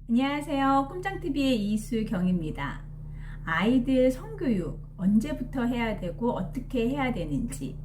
안녕하세요. 꿈장TV의 이수경입니다. 아이들 성교육 언제부터 해야 되고 어떻게 해야 되는지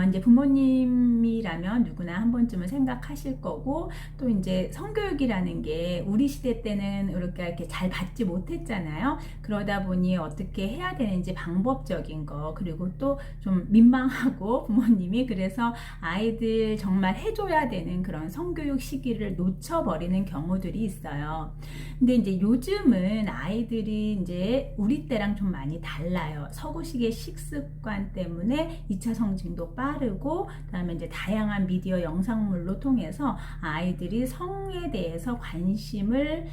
이제 부모님이라면 누구나 한 번쯤은 생각하실 거고, 또 이제 성교육이라는 게 우리 시대 때는 이렇게 잘 받지 못했잖아요. 그러다 보니 어떻게 해야 되는지 방법적인 거, 그리고 또 좀 민망하고 부모님이 그래서 아이들 정말 해줘야 되는 그런 성교육 시기를 놓쳐버리는 경우들이 있어요. 근데 이제 요즘은 아이들이 이제 우리 때랑 좀 많이 달라요. 서구식의 식습관 때문에 2차 성징도 빠르고, 그다음에 이제 다양한 미디어 영상물로 통해서 아이들이 성에 대해서 관심을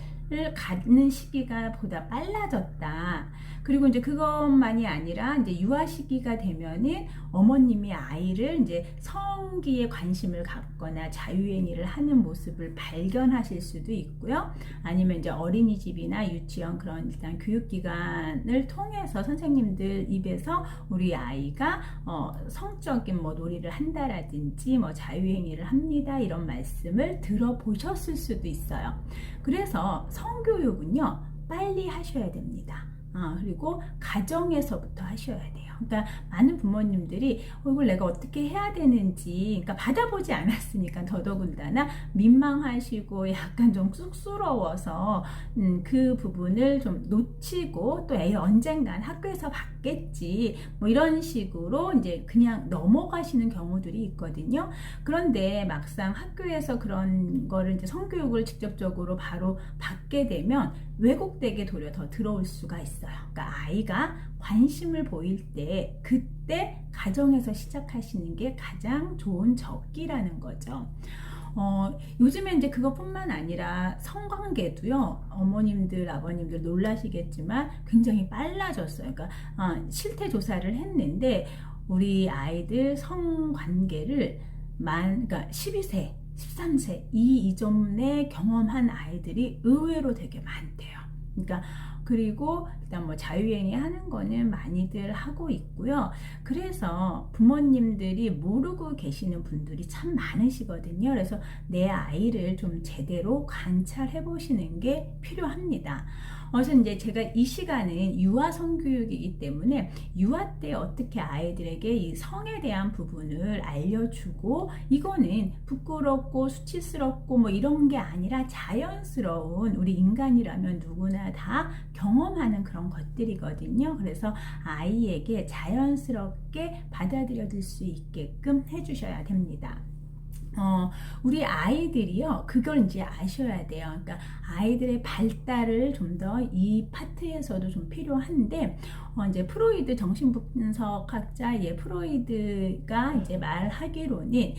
갖는 시기가 보다 빨라졌다. 그리고 이제 그것만이 아니라 이제 유아 시기가 되면은 어머님이 아이를 이제 성기에 관심을 갖거나 자유행위를 하는 모습을 발견하실 수도 있고요. 아니면 이제 어린이집이나 유치원 그런 일단 교육기관을 통해서 선생님들 입에서 우리 아이가 성적인 놀이를 한다라든지 자유행위를 합니다 이런 말씀을 들어보셨을 수도 있어요. 그래서 성교육은요 빨리 하셔야 됩니다. 그리고 가정에서부터 하셔야 돼요. 그러니까 많은 부모님들이 이걸 내가 어떻게 해야 되는지, 그러니까 받아보지 않았으니까 더더군다나 민망하시고 약간 좀 쑥스러워서 그 부분을 좀 놓치고, 또 언젠간 학교에서 받겠지 이런 식으로 이제 그냥 넘어가시는 경우들이 있거든요. 그런데 막상 학교에서 그런 거를 이제 성교육을 직접적으로 바로 받게 되면 왜곡되게 도리어 더 들어올 수가 있어요. 그러니까 아이가 관심을 보일 때 그때 가정에서 시작하시는 게 가장 좋은 적기라는 거죠. 요즘에 이제 그것뿐만 아니라 성관계도요, 어머님들, 아버님들 놀라시겠지만 굉장히 빨라졌어요. 그러니까 실태 조사를 했는데 우리 아이들 성관계를 그러니까 12세, 13세 이 이전에 경험한 아이들이 의외로 되게 많대요. 그러니까 그리고 일단 자유행위 하는 거는 많이들 하고 있고요. 그래서 부모님들이 모르고 계시는 분들이 참 많으시거든요. 그래서 내 아이를 좀 제대로 관찰해 보시는 게 필요합니다. 그래서 이제 제가 이 시간은 유아 성교육이기 때문에 유아 때 어떻게 아이들에게 이 성에 대한 부분을 알려주고, 이거는 부끄럽고 수치스럽고 이런 게 아니라 자연스러운, 우리 인간이라면 누구나 다 경험하는 그런 것들이거든요. 그래서 아이에게 자연스럽게 받아들여 줄 수 있게끔 해주셔야 됩니다. 우리 아이들이요, 그걸 이제 아셔야 돼요. 그러니까 아이들의 발달을 좀 더 이 파트에서도 좀 필요한데, 이제 프로이드 정신분석학자 프로이드가 이제 말하기로는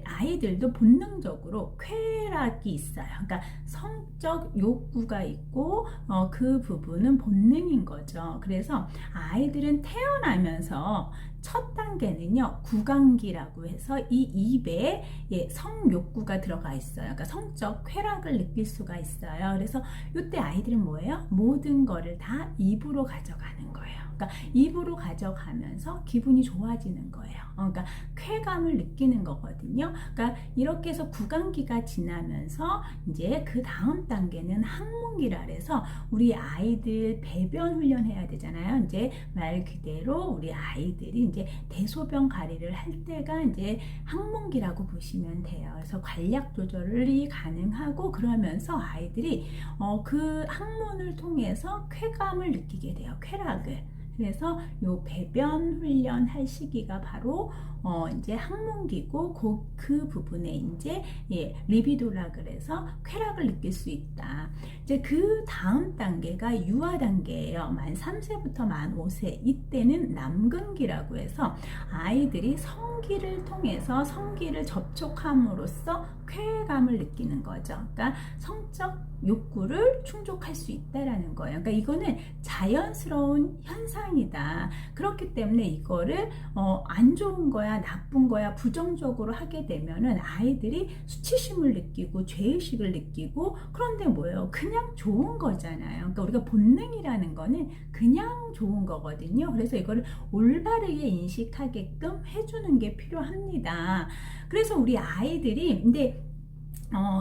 아이들도 본능적으로 쾌락이 있어요. 그러니까 성적 욕구가 있고, 그 부분은 본능인 거죠. 그래서 아이들은 태어나면서 첫 단계는요, 구강기라고 해서 이 입에 성욕구가 들어가 있어요. 그러니까 성적 쾌락을 느낄 수가 있어요. 그래서 이때 아이들은 뭐예요? 모든 거를 다 입으로 가져가는 거예요. 그러니까 입으로 가져가면서 기분이 좋아지는 거예요. 그러니까 쾌감을 느끼는 거거든요. 그러니까 이렇게 해서 구강기가 지나면서 이제 그 다음 단계는 항문기라 해서 우리 아이들 배변 훈련해야 되잖아요. 이제 말 그대로 우리 아이들이 이제 대소변 가리를 할 때가 이제 항문기라고 보시면 돼요. 그래서 관략 조절이 가능하고, 그러면서 아이들이 그 항문을 통해서 쾌감을 느끼게 돼요. 쾌락을. 그래서 요 배변 훈련 할 시기가 바로 이제 항문기고, 그 부분에 이제 리비도라 그래서 쾌락을 느낄 수 있다. 이제 그 다음 단계가 유아 단계예요. 만 3세부터 만 5세 이때는 남근기라고 해서 아이들이 성기를 통해서 성기를 접촉함으로써 쾌감을 느끼는 거죠. 그러니까 성적 욕구를 충족할 수 있다라는 거예요. 그러니까 이거는 자연스러운 현상이다. 그렇기 때문에 이거를 안 좋은 거야, 나쁜 거야, 부정적으로 하게 되면은 아이들이 수치심을 느끼고 죄의식을 느끼고, 그런데 뭐예요? 그냥 좋은 거잖아요. 그러니까 우리가 본능이라는 거는 그냥 좋은 거거든요. 그래서 이거를 올바르게 인식하게끔 해주는 게 필요합니다. 그래서 우리 아이들이 근데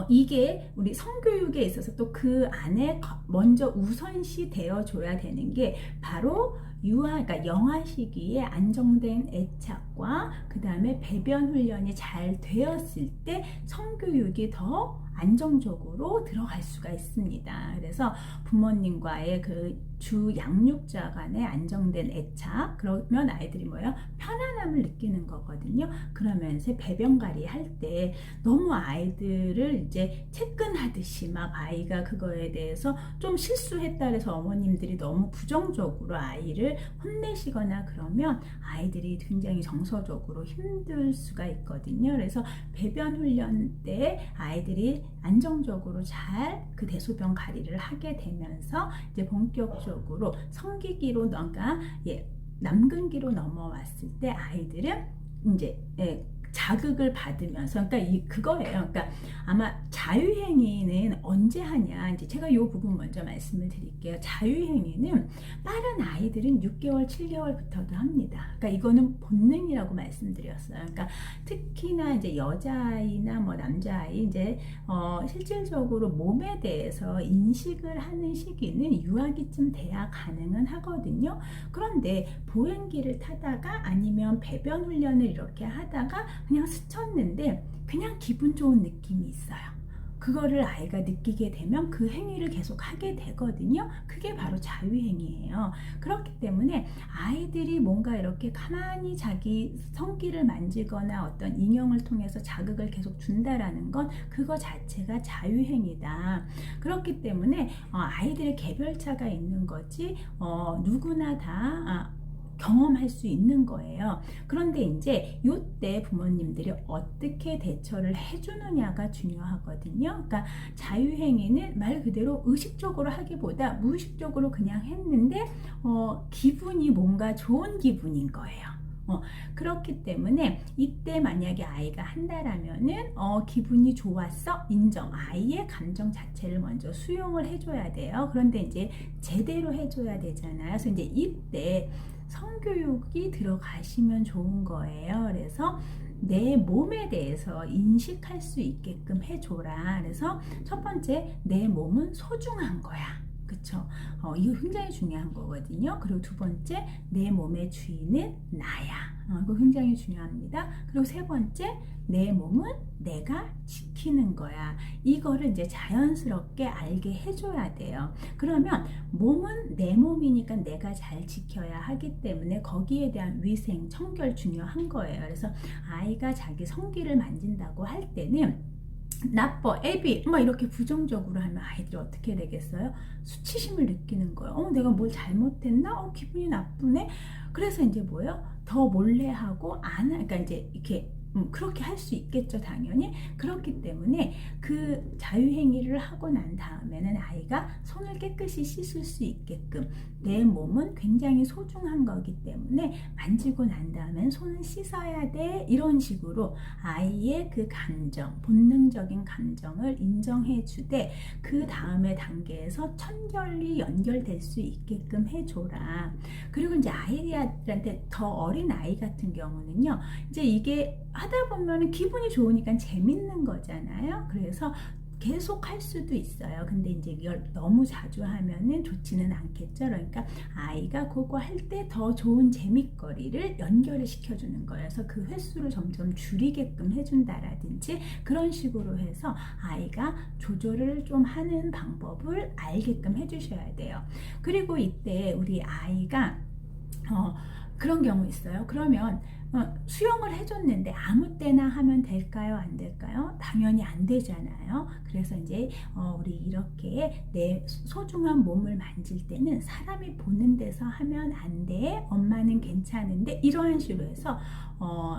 이게 우리 성교육에 있어서 또 그 안에 먼저 우선시 되어 줘야 되는 게 바로 그러니까 영아 시기에 안정된 애착과 그 다음에 배변 훈련이 잘 되었을 때 성교육이 더 안정적으로 들어갈 수가 있습니다. 그래서 부모님과의 그 주 양육자 간의 안정된 애착, 그러면 아이들이 뭐예요? 편안함을 느끼는 거거든요. 그러면서 배변관리 할 때 너무 아이들을 이제 채근하듯이 막 아이가 그거에 대해서 좀 실수했다 그래서 어머님들이 너무 부정적으로 아이를 혼내시거나 그러면 아이들이 굉장히 정서적으로 힘들 수가 있거든요. 그래서 배변 훈련 때 아이들이 안정적으로 잘 그 대소변 가리를 하게 되면서 이제 본격적으로 성기기로 그러니까 남근기로 넘어왔을 때 아이들은 이제 자극을 받으면서 그러니까 그거예요. 그러니까 아마 자유행위는 언제 하냐 이제 제가 이 부분 먼저 말씀을 드릴게요. 자유행위는 빠른 아이들은 6개월, 7개월부터도 합니다. 그러니까 이거는 본능이라고 말씀드렸어요. 그러니까 특히나 이제 여자아이나 뭐 남자아이 이제 실질적으로 몸에 대해서 인식을 하는 시기는 유아기쯤 돼야 가능은 하거든요. 그런데 보행기를 타다가 아니면 배변 훈련을 이렇게 하다가 그냥 스쳤는데 그냥 기분 좋은 느낌이 있어요. 그거를 아이가 느끼게 되면 그 행위를 계속 하게 되거든요. 그게 바로 자유행위예요. 그렇기 때문에 아이들이 뭔가 이렇게 가만히 자기 성기를 만지거나 어떤 인형을 통해서 자극을 계속 준다라는 건 그거 자체가 자유행위다. 그렇기 때문에 아이들의 개별차가 있는 거지 누구나 다 경험할 수 있는 거예요. 그런데 이제 이때 부모님들이 어떻게 대처를 해주느냐가 중요하거든요. 그러니까 자유행위는 말 그대로 의식적으로 하기보다 무의식적으로 그냥 했는데 기분이 뭔가 좋은 기분인 거예요. 그렇기 때문에 이때 만약에 아이가 한다라면은 기분이 좋았어 인정, 아이의 감정 자체를 먼저 수용을 해줘야 돼요. 그런데 이제 제대로 해줘야 되잖아요. 그래서 이제 이때 성교육이 들어가시면 좋은 거예요. 그래서 내 몸에 대해서 인식할 수 있게끔 해줘라. 그래서 첫 번째, 내 몸은 소중한 거야. 그쵸? 이거 굉장히 중요한 거거든요. 그리고 두 번째, 내 몸의 주인은 나야. 이거 굉장히 중요합니다. 그리고 세 번째, 내 몸은 내가 지키는 거야. 이거를 이제 자연스럽게 알게 해줘야 돼요. 그러면 몸은 내 몸이니까 내가 잘 지켜야 하기 때문에 거기에 대한 위생, 청결 중요한 거예요. 그래서 아이가 자기 성기를 만진다고 할 때는 나빠, 애비, 막 이렇게 부정적으로 하면 아이들이 어떻게 되겠어요? 수치심을 느끼는 거예요. 내가 뭘 잘못했나? 기분이 나쁘네? 그래서 이제 뭐예요? 더 몰래 하고 그러니까 이제 이렇게 그렇게 할 수 있겠죠, 당연히. 그렇기 때문에 그 자유행위를 하고 난 다음에는 아이가 손을 깨끗이 씻을 수 있게끔 내 몸은 굉장히 소중한 거기 때문에 만지고 난 다음엔 손을 씻어야 돼. 이런 식으로 아이의 그 감정, 본능적인 감정을 인정해 주되 그 다음에 단계에서 천결리 연결될 수 있게끔 해줘라. 그리고 이제 아이들한테 더 어린 아이 같은 경우는요, 이제 이게 하다 보면 기분이 좋으니까 재밌는 거잖아요. 그래서 계속 할 수도 있어요. 근데 이제 이걸 너무 자주 하면은 좋지는 않겠죠. 그러니까 아이가 그거 할 때 더 좋은 재밌거리를 연결을 시켜주는 거예요. 그래서 그 횟수를 점점 줄이게끔 해준다라든지 그런 식으로 해서 아이가 조절을 좀 하는 방법을 알게끔 해주셔야 돼요. 그리고 이때 우리 아이가 그런 경우 있어요. 그러면 수영을 해줬는데 아무 때나 하면 될까요? 안 될까요? 당연히 안 되잖아요. 그래서 이제 우리 이렇게 내 소중한 몸을 만질 때는 사람이 보는 데서 하면 안 돼. 엄마는 괜찮은데 이러한 식으로 해서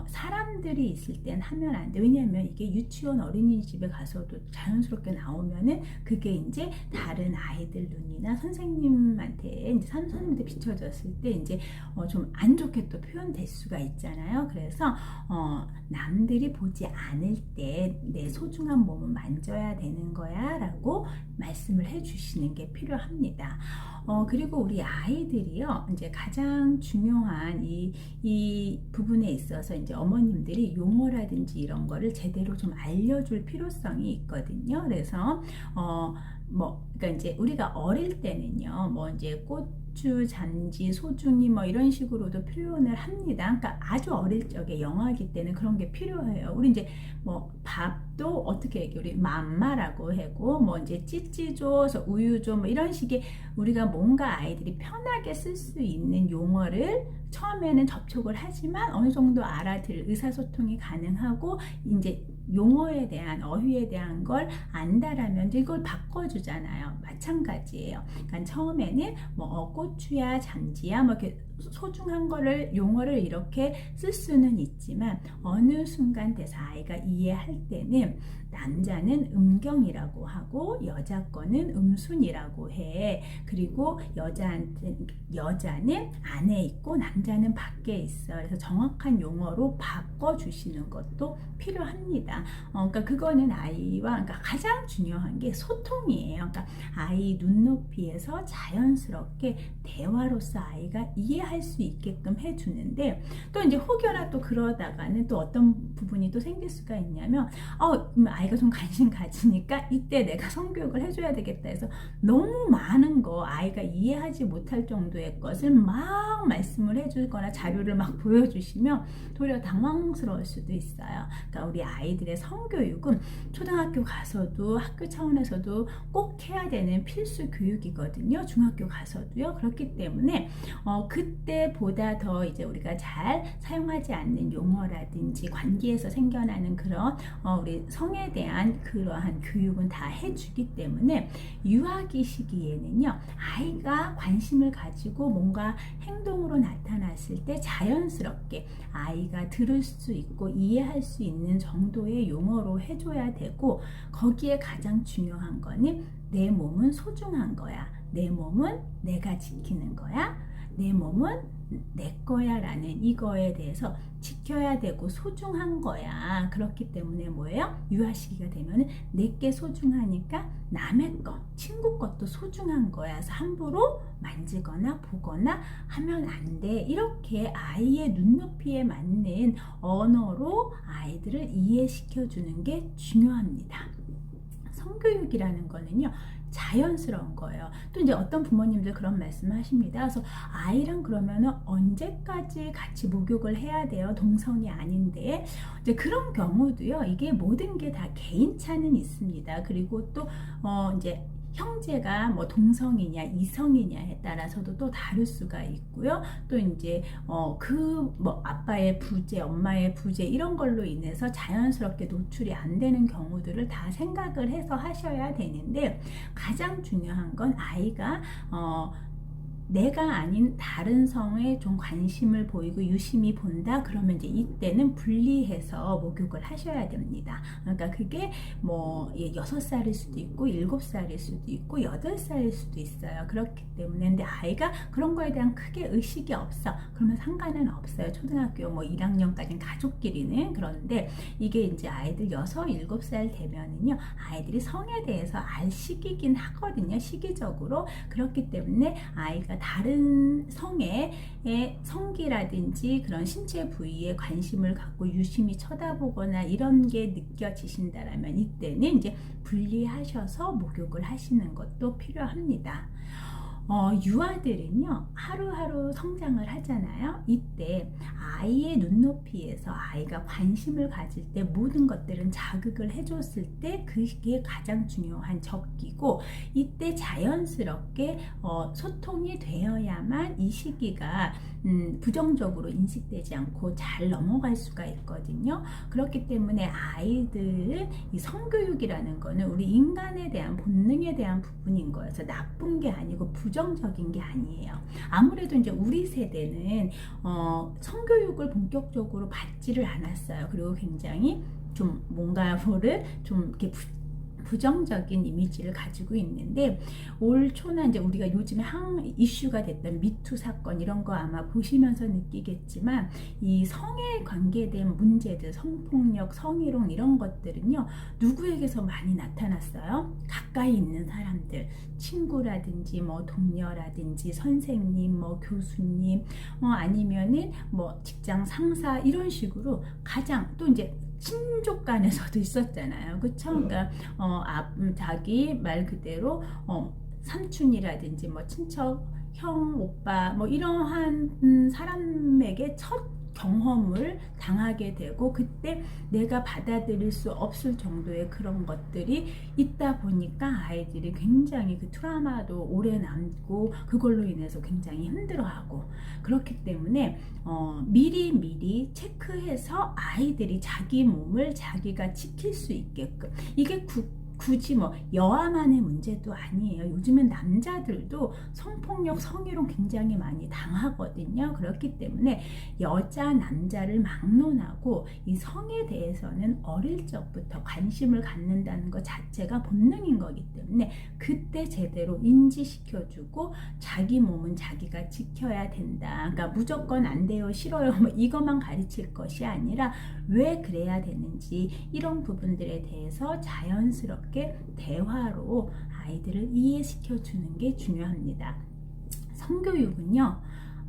사람들이 있을 땐 하면 안 돼. 왜냐하면 이게 유치원 어린이집에 가서도 자연스럽게 나오면은 그게 이제 다른 아이들 눈이나 선생님한테 이제 선생님한테 비춰졌을 때 이제 좀 안 좋게 또 표현될 수가 있잖아요. 그래서 남들이 보지 않을 때 내 소중한 몸을 만져야 되는 거야 라고 말씀을 해주시는 게 필요합니다. 그리고 우리 아이들이요, 이제 가장 중요한 이 부분에 있어서 이제 어머님들이 용어라든지 이런 거를 제대로 좀 알려줄 필요성이 있거든요. 그래서, 그러니까 이제 우리가 어릴 때는요, 뭐 이제 고추, 잔지, 소중이 뭐 이런 식으로도 표현을 합니다. 그러니까 아주 어릴 적에 영아기 때는 그런 게 필요해요. 우리 이제 뭐 밥도 어떻게 얘기해? 우리 맘마라고 하고, 뭐 이제 찌찌 줘서 우유 줘, 뭐 이런 식의 우리가 뭔가 아이들이 편하게 쓸 수 있는 용어를 처음에는 접촉을 하지만 어느 정도 알아들 의사소통이 가능하고 이제 용어에 대한 어휘에 대한 걸 안다라면 이걸 바꿔주잖아요. 마찬가지예요. 그러니까 처음에는 뭐 고추야, 잔지야, 뭐 이렇게 소중한 거를 용어를 이렇게 쓸 수는 있지만 어느 순간 돼서 아이가 이해할 때는 남자는 음경이라고 하고 여자 거는 음순이라고 해. 그리고 여자는 안에 있고 남자는 밖에 있어. 그래서 정확한 용어로 바꿔주시는 것도 필요합니다. 그러니까 그거는 아이와 그러니까 가장 중요한 게 소통이에요. 그러니까 아이 눈높이에서 자연스럽게 대화로서 아이가 이해할 수 있게끔 해주는데 또 이제 혹여나 또 그러다가는 또 어떤 부분이 또 생길 수가 있냐면 아이가 좀 관심 가지니까 이때 내가 성교육을 해줘야 되겠다 해서 너무 많은 거 아이가 이해하지 못할 정도의 것을 막 말씀을 해주거나 자료를 막 보여주시면 도리어 당황스러울 수도 있어요. 그러니까 우리 아이들의 성교육은 초등학교 가서도 학교 차원에서도 꼭 해야 되는 필수 교육이거든요. 중학교 가서도요. 그렇기 때문에 그때보다 더 이제 우리가 잘 사용하지 않는 용어라든지 관계에서 생겨나는 그런 우리 성에 대한 그러한 교육은 다 해주기 때문에 유아기 시기에는요 아이가 관심을 가지고 뭔가 행동으로 나타났을 때 자연스럽게 아이가 들을 수 있고 이해할 수 있는 정도의 용어로 해줘야 되고 거기에 가장 중요한 거는 내 몸은 소중한 거야. 내 몸은 내가 지키는 거야. 내 몸은 내 거야 라는 이거에 대해서 지켜야 되고 소중한 거야. 그렇기 때문에 뭐예요? 유아 시기가 되면 내게 소중하니까 남의 거, 친구 것도 소중한 거야. 그래서 함부로 만지거나 보거나 하면 안 돼. 이렇게 아이의 눈높이에 맞는 언어로 아이들을 이해시켜 주는 게 중요합니다. 성교육이라는 거는요 자연스러운 거예요. 또 이제 어떤 부모님들 그런 말씀을 하십니다. 그래서 아이랑 그러면은 언제까지 같이 목욕을 해야 돼요? 동성이 아닌데. 이제 그런 경우도요. 이게 모든 게 다 개인차는 있습니다. 그리고 또 이제 형제가 뭐 동성이냐 이성이냐에 따라서도 또 다를 수가 있고요. 또 이제 뭐 아빠의 부재, 엄마의 부재 이런 걸로 인해서 자연스럽게 노출이 안 되는 경우들을 다 생각을 해서 하셔야 되는데 가장 중요한 건 아이가 내가 아닌 다른 성에 좀 관심을 보이고 유심히 본다 그러면 이제 이때는 분리해서 목욕을 하셔야 됩니다. 그러니까 그게 뭐 6살일 수도 있고 7살일 수도 있고 8살일 수도 있어요. 그렇기 때문에 근데 아이가 그런 거에 대한 크게 의식이 없어 그러면 상관은 없어요. 초등학교 뭐 1학년까지는 가족끼리는. 그런데 이게 이제 아이들 6, 7살 되면은요 아이들이 성에 대해서 알 시기긴 하거든요. 시기적으로. 그렇기 때문에 아이가 다른 성의 성기라든지 그런 신체 부위에 관심을 갖고 유심히 쳐다보거나 이런 게 느껴지신다라면 이때는 이제 분리하셔서 목욕을 하시는 것도 필요합니다. 유아들은요 하루하루 성장을 하잖아요. 이때 아이의 눈높이에서 아이가 관심을 가질 때 모든 것들은 자극을 해줬을 때 그게 가장 중요한 적기고 이때 자연스럽게 소통이 되어야만 이 시기가 부정적으로 인식되지 않고 잘 넘어갈 수가 있거든요. 그렇기 때문에 아이들은 이 성교육이라는 거는 우리 인간에 대한 본능에 대한 부분인 거여서 나쁜 게 아니고 부정적인 게 아니에요. 아무래도 이제 우리 세대는 성교육을 본격적으로 받지를 않았어요. 그리고 굉장히 좀 뭔가를 좀 이렇게 부정적인 이미지를 가지고 있는데, 올 초나 이제 우리가 요즘에 이슈가 됐던 미투 사건 이런 거 아마 보시면서 느끼겠지만, 이 성에 관계된 문제들, 성폭력, 성희롱 이런 것들은요, 누구에게서 많이 나타났어요? 가까이 있는 사람들, 친구라든지 뭐 동료라든지 선생님, 뭐 교수님, 아니면은 뭐 직장 상사 이런 식으로 가장, 또 이제 친족 간에서도 있었잖아요. 그쵸? 그러니까 자기 말 그대로 삼촌이라든지 뭐 친척, 형, 오빠 뭐 이러한 사람에게 첫 경험을 당하게 되고, 그때 내가 받아들일 수 없을 정도의 그런 것들이 있다 보니까 아이들이 굉장히 그 트라우마도 오래 남고 그걸로 인해서 굉장히 힘들어하고, 그렇기 때문에 미리 체크해서 아이들이 자기 몸을 자기가 지킬 수 있게끔, 이게 굳이 뭐 여아만의 문제도 아니에요. 요즘엔 남자들도 성폭력, 성희롱 굉장히 많이 당하거든요. 그렇기 때문에 여자, 남자를 막론하고 이 성에 대해서는 어릴 적부터 관심을 갖는다는 것 자체가 본능인 거기 때문에 그때 제대로 인지시켜주고, 자기 몸은 자기가 지켜야 된다. 그러니까 무조건 안 돼요, 싫어요, 뭐 이것만 가르칠 것이 아니라 왜 그래야 되는지, 이런 부분들에 대해서 자연스럽게 대화로 아이들을 이해시켜 주는 게 중요합니다. 성교육은요,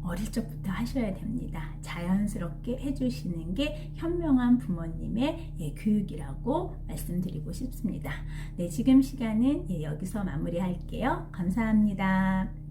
어릴 적부터 하셔야 됩니다. 자연스럽게 해주시는 게 현명한 부모님의 교육이라고 말씀드리고 싶습니다. 네, 지금 시간은 여기서 마무리할게요. 감사합니다.